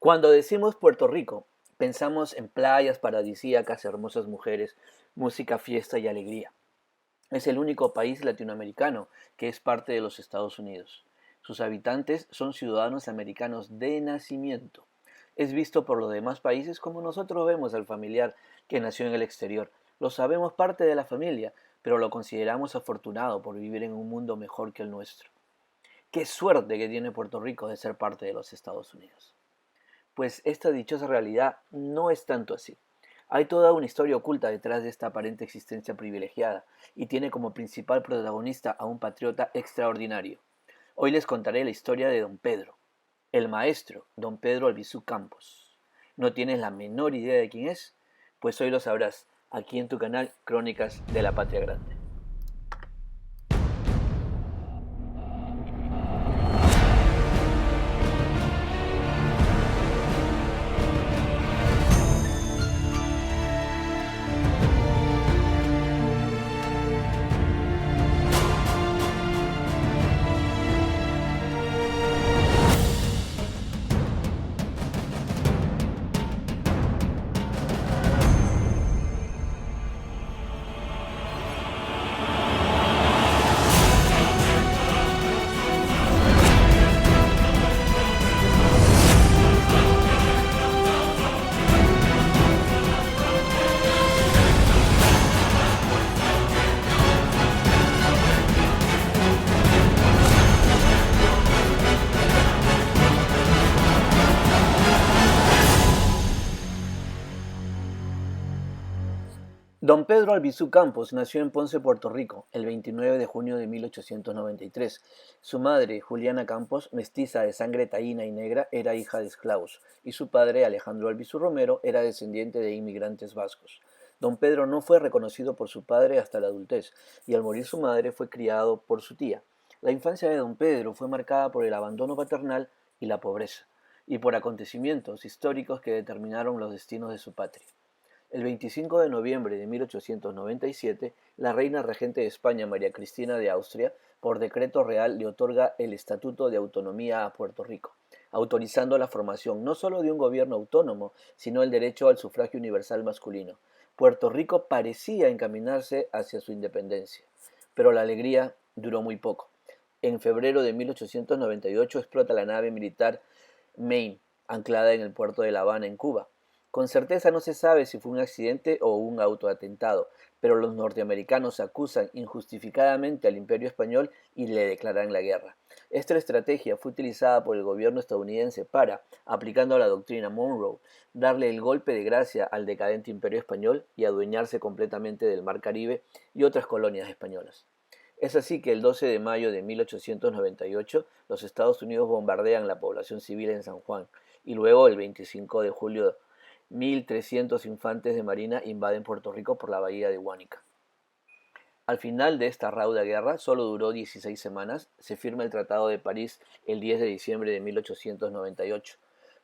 Cuando decimos Puerto Rico, pensamos en playas paradisíacas, hermosas mujeres, música, fiesta y alegría. Es el único país latinoamericano que es parte de los Estados Unidos. Sus habitantes son ciudadanos americanos de nacimiento. Es visto por los demás países como nosotros vemos al familiar que nació en el exterior. Lo sabemos parte de la familia, pero lo consideramos afortunado por vivir en un mundo mejor que el nuestro. Qué suerte que tiene Puerto Rico de ser parte de los Estados Unidos. Pues esta dichosa realidad no es tanto así. Hay toda una historia oculta detrás de esta aparente existencia privilegiada y tiene como principal protagonista a un patriota extraordinario. Hoy les contaré la historia de don Pedro, el maestro don Pedro Albizu Campos. ¿No tienes la menor idea de quién es? Pues hoy lo sabrás, aquí en tu canal Crónicas de la Patria Grande. Don Pedro Albizu Campos nació en Ponce, Puerto Rico, el 29 de junio de 1893. Su madre, Juliana Campos, mestiza de sangre taína y negra, era hija de esclavos, y su padre, Alejandro Albizu Romero, era descendiente de inmigrantes vascos. Don Pedro no fue reconocido por su padre hasta la adultez, y al morir su madre fue criado por su tía. La infancia de don Pedro fue marcada por el abandono paternal y la pobreza, y por acontecimientos históricos que determinaron los destinos de su patria. El 25 de noviembre de 1897, la reina regente de España, María Cristina de Austria, por decreto real le otorga el Estatuto de Autonomía a Puerto Rico, autorizando la formación no solo de un gobierno autónomo, sino el derecho al sufragio universal masculino. Puerto Rico parecía encaminarse hacia su independencia, pero la alegría duró muy poco. En febrero de 1898 explota la nave militar Maine, anclada en el puerto de La Habana, en Cuba. Con certeza no se sabe si fue un accidente o un autoatentado, pero los norteamericanos acusan injustificadamente al Imperio Español y le declaran la guerra. Esta estrategia fue utilizada por el gobierno estadounidense para, aplicando la doctrina Monroe, darle el golpe de gracia al decadente Imperio Español y adueñarse completamente del Mar Caribe y otras colonias españolas. Es así que el 12 de mayo de 1898 los Estados Unidos bombardean la población civil en San Juan y luego el 25 de julio 1.300 infantes de marina invaden Puerto Rico por la bahía de Guánica. Al final de esta rauda guerra, solo duró 16 semanas, se firma el Tratado de París el 10 de diciembre de 1898,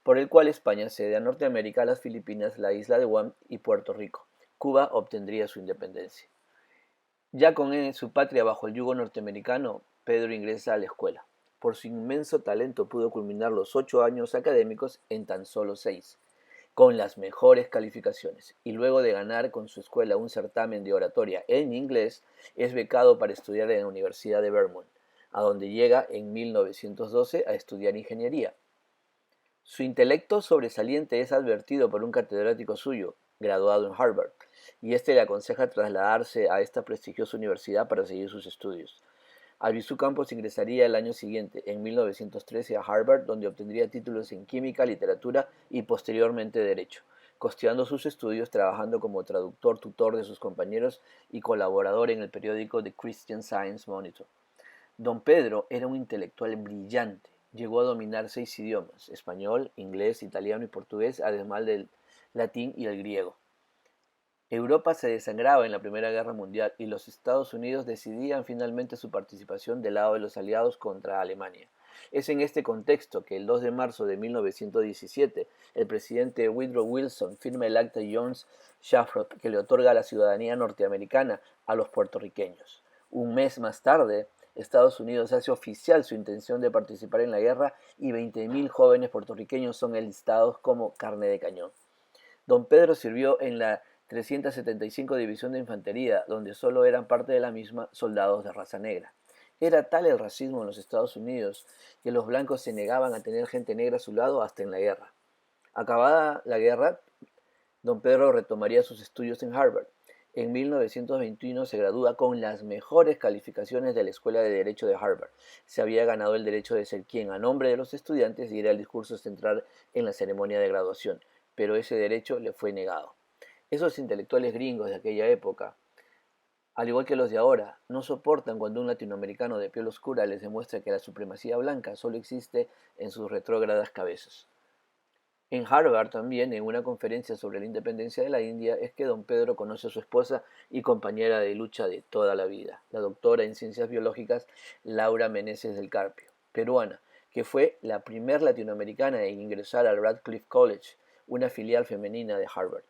por el cual España cede a Norteamérica, las Filipinas, la isla de Guam y Puerto Rico. Cuba obtendría su independencia. Ya con su patria bajo el yugo norteamericano, Pedro ingresa a la escuela. Por su inmenso talento pudo culminar los 8 años académicos en tan solo 6 con las mejores calificaciones, y luego de ganar con su escuela un certamen de oratoria en inglés, es becado para estudiar en la Universidad de Vermont, a donde llega en 1912 a estudiar ingeniería. Su intelecto sobresaliente es advertido por un catedrático suyo, graduado en Harvard, y este le aconseja trasladarse a esta prestigiosa universidad para seguir sus estudios. Albizu Campos ingresaría el año siguiente, en 1913, a Harvard, donde obtendría títulos en química, literatura y posteriormente derecho, costeando sus estudios trabajando como traductor tutor de sus compañeros y colaborador en el periódico The Christian Science Monitor. Don Pedro era un intelectual brillante. Llegó a dominar 6 idiomas: español, inglés, italiano y portugués, además del latín y el griego. Europa se desangraba en la Primera Guerra Mundial y los Estados Unidos decidían finalmente su participación del lado de los aliados contra Alemania. Es en este contexto que el 2 de marzo de 1917 el presidente Woodrow Wilson firma el Acta Jones-Shafroth que le otorga la ciudadanía norteamericana a los puertorriqueños. Un mes más tarde, Estados Unidos hace oficial su intención de participar en la guerra y 20.000 jóvenes puertorriqueños son enlistados como carne de cañón. Don Pedro sirvió en la 375 División de Infantería, donde solo eran parte de la misma soldados de raza negra. Era tal el racismo en los Estados Unidos que los blancos se negaban a tener gente negra a su lado hasta en la guerra. Acabada la guerra, don Pedro retomaría sus estudios en Harvard. En 1921 se gradúa con las mejores calificaciones de la Escuela de Derecho de Harvard. Se había ganado el derecho de ser quien, a nombre de los estudiantes, diera el discurso central en la ceremonia de graduación, pero ese derecho le fue negado. Esos intelectuales gringos de aquella época, al igual que los de ahora, no soportan cuando un latinoamericano de piel oscura les demuestra que la supremacía blanca solo existe en sus retrógradas cabezas. En Harvard también, en una conferencia sobre la independencia de la India, es que don Pedro conoce a su esposa y compañera de lucha de toda la vida, la doctora en ciencias biológicas Laura Meneses del Carpio, peruana, que fue la primer latinoamericana en ingresar al Radcliffe College, una filial femenina de Harvard.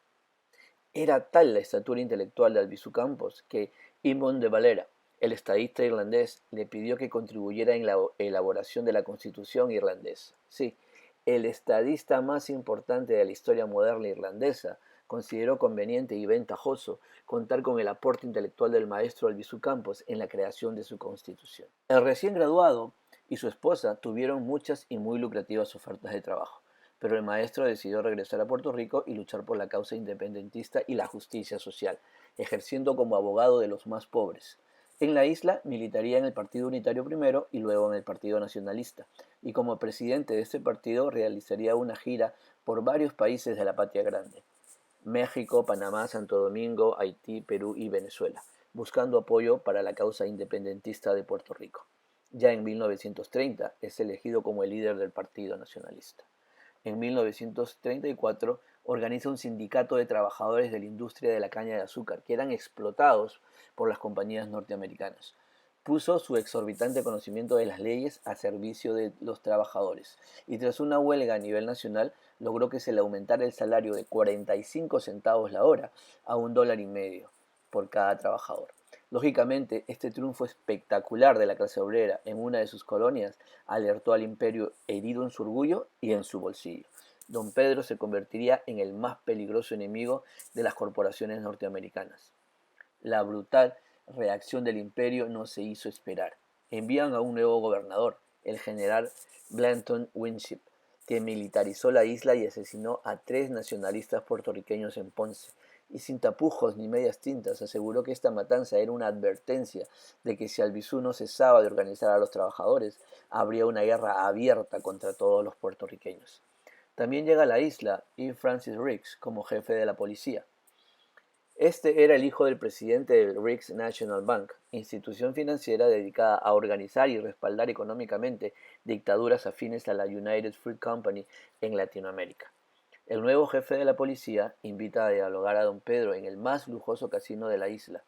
Era tal la estatura intelectual de Albizu Campos que Eamon de Valera, el estadista irlandés, le pidió que contribuyera en la elaboración de la Constitución irlandesa. Sí, el estadista más importante de la historia moderna irlandesa consideró conveniente y ventajoso contar con el aporte intelectual del maestro Albizu Campos en la creación de su Constitución. El recién graduado y su esposa tuvieron muchas y muy lucrativas ofertas de trabajo, pero el maestro decidió regresar a Puerto Rico y luchar por la causa independentista y la justicia social, ejerciendo como abogado de los más pobres. En la isla militaría en el Partido Unitario primero y luego en el Partido Nacionalista, y como presidente de este partido realizaría una gira por varios países de la Patria Grande: México, Panamá, Santo Domingo, Haití, Perú y Venezuela, buscando apoyo para la causa independentista de Puerto Rico. Ya en 1930 es elegido como el líder del Partido Nacionalista. En 1934 organiza un sindicato de trabajadores de la industria de la caña de azúcar que eran explotados por las compañías norteamericanas. Puso su exorbitante conocimiento de las leyes a servicio de los trabajadores y tras una huelga a nivel nacional logró que se le aumentara el salario de 45 centavos la hora a $1.50 por cada trabajador. Lógicamente, este triunfo espectacular de la clase obrera en una de sus colonias alertó al imperio herido en su orgullo y en su bolsillo. Don Pedro se convertiría en el más peligroso enemigo de las corporaciones norteamericanas. La brutal reacción del imperio no se hizo esperar. Envían a un nuevo gobernador, el general Blanton Winship, que militarizó la isla y asesinó a 3 nacionalistas puertorriqueños en Ponce, y sin tapujos ni medias tintas aseguró que esta matanza era una advertencia de que si Albizu no cesaba de organizar a los trabajadores, habría una guerra abierta contra todos los puertorriqueños. También llega a la isla E. Francis Riggs como jefe de la policía. Este era el hijo del presidente del Riggs National Bank, institución financiera dedicada a organizar y respaldar económicamente dictaduras afines a la United Fruit Company en Latinoamérica. El nuevo jefe de la policía invita a dialogar a don Pedro en el más lujoso casino de la isla,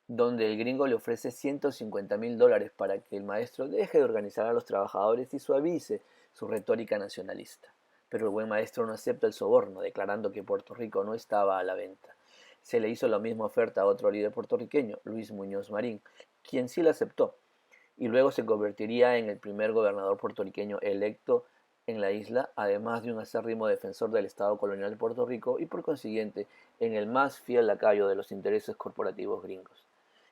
donde el gringo le ofrece $150.000 para que el maestro deje de organizar a los trabajadores y suavice su retórica nacionalista. Pero el buen maestro no acepta el soborno, declarando que Puerto Rico no estaba a la venta. Se le hizo la misma oferta a otro líder puertorriqueño, Luis Muñoz Marín, quien sí la aceptó, y luego se convertiría en el primer gobernador puertorriqueño electo en la isla, además de un acérrimo defensor del Estado colonial de Puerto Rico y por consiguiente en el más fiel lacayo de los intereses corporativos gringos.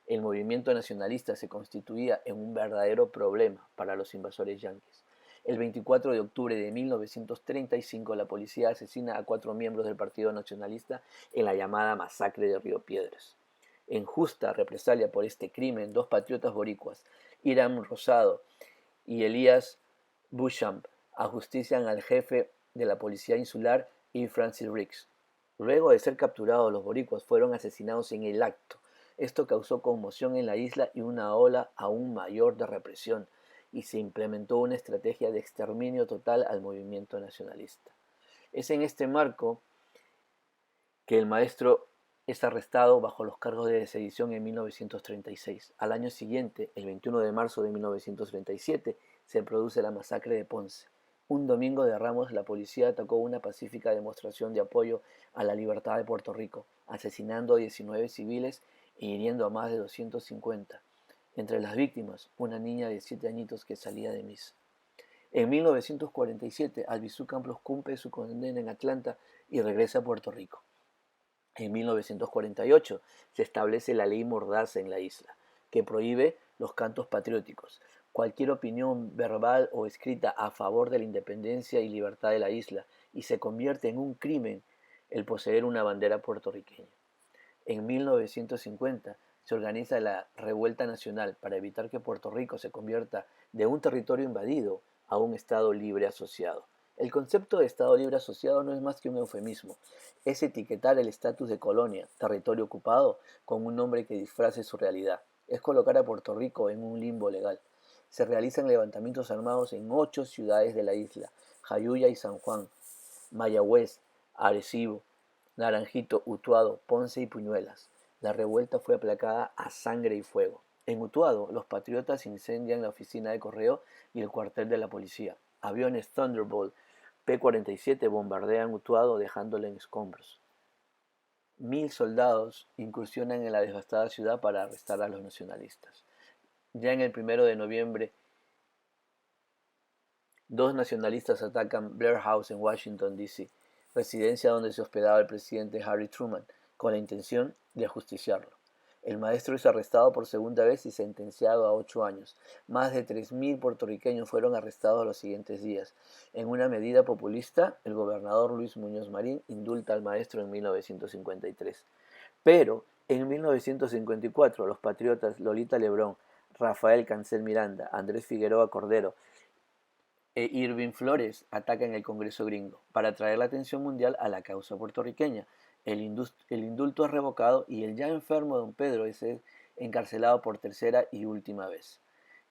El movimiento nacionalista se constituía en un verdadero problema para los invasores yanquis. El 24 de octubre de 1935 la policía asesina a 4 miembros del Partido Nacionalista en la llamada masacre de Río Piedras. En justa represalia por este crimen, 2 patriotas boricuas, Hiram Rosado y Elías Beauchamp, ajustician al jefe de la policía insular E. Francis Riggs. Luego de ser capturados, los boricuas fueron asesinados en el acto. Esto causó conmoción en la isla y una ola aún mayor de represión, y se implementó una estrategia de exterminio total al movimiento nacionalista. Es en este marco que el maestro es arrestado bajo los cargos de sedición en 1936. Al año siguiente, el 21 de marzo de 1937, se produce la masacre de Ponce. Un domingo de Ramos, la policía atacó una pacífica demostración de apoyo a la libertad de Puerto Rico, asesinando a 19 civiles e hiriendo a más de 250. Entre las víctimas, una niña de 7 añitos que salía de misa. En 1947, Albizu Campos cumple su condena en Atlanta y regresa a Puerto Rico. En 1948 se establece la ley Mordaza en la isla, que prohíbe los cantos patrióticos. Cualquier opinión verbal o escrita a favor de la independencia y libertad de la isla, y se convierte en un crimen el poseer una bandera puertorriqueña. En 1950 se organiza la Revuelta Nacional para evitar que Puerto Rico se convierta de un territorio invadido a un Estado libre asociado. El concepto de Estado libre asociado no es más que un eufemismo, es etiquetar el estatus de colonia, territorio ocupado, con un nombre que disfrace su realidad, es colocar a Puerto Rico en un limbo legal. Se realizan levantamientos armados en 8 ciudades de la isla, Jayuya y San Juan, Mayagüez, Arecibo, Naranjito, Utuado, Ponce y Puñuelas. La revuelta fue aplacada a sangre y fuego. En Utuado, los patriotas incendian la oficina de correo y el cuartel de la policía. Aviones Thunderbolt P-47 bombardean Utuado dejándolo en escombros. 1000 soldados incursionan en la devastada ciudad para arrestar a los nacionalistas. Ya en el 1 de noviembre, 2 nacionalistas atacan Blair House en Washington, D.C., residencia donde se hospedaba el presidente Harry Truman, con la intención de ajusticiarlo. El maestro es arrestado por segunda vez y sentenciado a 8 años. Más de 3000 puertorriqueños fueron arrestados los siguientes días. En una medida populista, el gobernador Luis Muñoz Marín indulta al maestro en 1953. Pero en 1954 los patriotas Lolita Lebrón, Rafael Cancel Miranda, Andrés Figueroa Cordero e Irving Flores atacan el Congreso gringo para atraer la atención mundial a la causa puertorriqueña. El indulto es revocado y el ya enfermo don Pedro es encarcelado por tercera y última vez.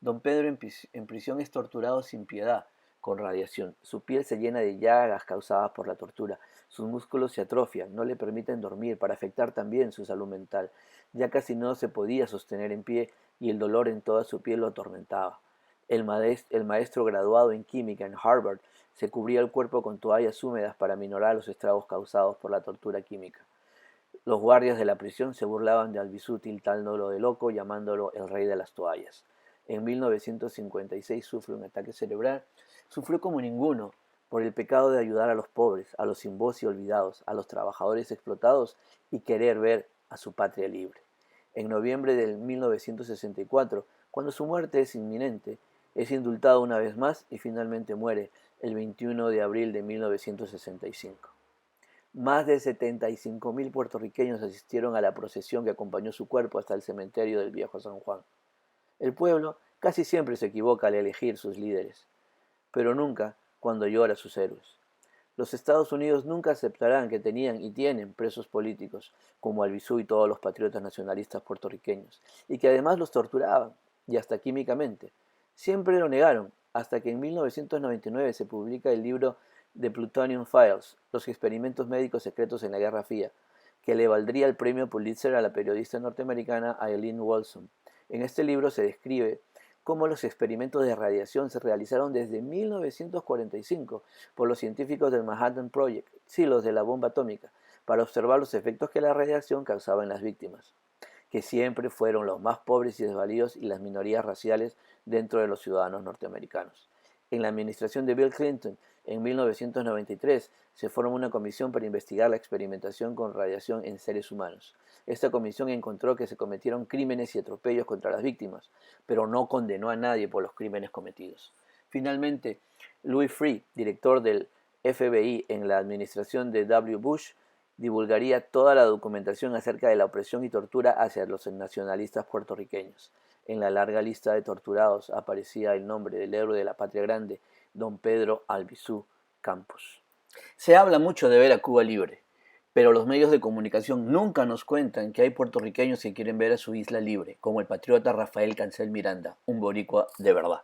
Don Pedro en prisión es torturado sin piedad, con radiación. Su piel se llena de llagas causadas por la tortura. Sus músculos se atrofian, no le permiten dormir para afectar también su salud mental. Ya casi no se podía sostener en pie y el dolor en toda su piel lo atormentaba. El maestro graduado en química en Harvard se cubría el cuerpo con toallas húmedas para minorar los estragos causados por la tortura química. Los guardias de la prisión se burlaban de Albizu tildándolo de loco, llamándolo el rey de las toallas. En 1956 sufre un ataque cerebral. Sufrió como ninguno por el pecado de ayudar a los pobres, a los sin voz y olvidados, a los trabajadores explotados y querer ver a su patria libre. En noviembre de 1964, cuando su muerte es inminente, es indultado una vez más y finalmente muere el 21 de abril de 1965. Más de 75.000 puertorriqueños asistieron a la procesión que acompañó su cuerpo hasta el cementerio del Viejo San Juan. El pueblo casi siempre se equivoca al elegir sus líderes, pero nunca cuando llora a sus héroes. Los Estados Unidos nunca aceptarán que tenían y tienen presos políticos, como Albizu y todos los patriotas nacionalistas puertorriqueños, y que además los torturaban, y hasta químicamente. Siempre lo negaron, hasta que en 1999 se publica el libro The Plutonium Files, los experimentos médicos secretos en la Guerra Fría, que le valdría el premio Pulitzer a la periodista norteamericana Eileen Wolfson. En este libro se describe cómo los experimentos de radiación se realizaron desde 1945 por los científicos del Manhattan Project, sí, los de la bomba atómica, para observar los efectos que la radiación causaba en las víctimas, que siempre fueron los más pobres y desvalidos y las minorías raciales dentro de los ciudadanos norteamericanos. En la administración de Bill Clinton, en 1993, se formó una comisión para investigar la experimentación con radiación en seres humanos. Esta comisión encontró que se cometieron crímenes y atropellos contra las víctimas, pero no condenó a nadie por los crímenes cometidos. Finalmente, Louis Freeh, director del FBI en la administración de W. Bush, divulgaría toda la documentación acerca de la opresión y tortura hacia los nacionalistas puertorriqueños. En la larga lista de torturados aparecía el nombre del héroe de la patria grande, don Pedro Albizu Campos. Se habla mucho de ver a Cuba libre, pero los medios de comunicación nunca nos cuentan que hay puertorriqueños que quieren ver a su isla libre, como el patriota Rafael Cancel Miranda, un boricua de verdad.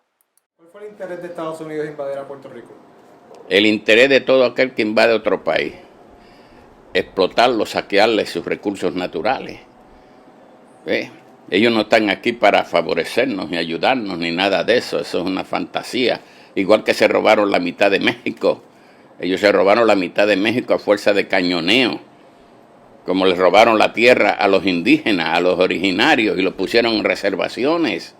¿Cuál fue el interés de Estados Unidos en invadir a Puerto Rico? El interés de todo aquel que invade otro país, explotarlo, saquearle sus recursos naturales. Ellos no están aquí para favorecernos, ni ayudarnos, ni nada de eso. Eso es una fantasía. Igual que se robaron la mitad de México. Ellos se robaron la mitad de México a fuerza de cañoneo. como les robaron la tierra a los indígenas, a los originarios, y los pusieron en reservaciones.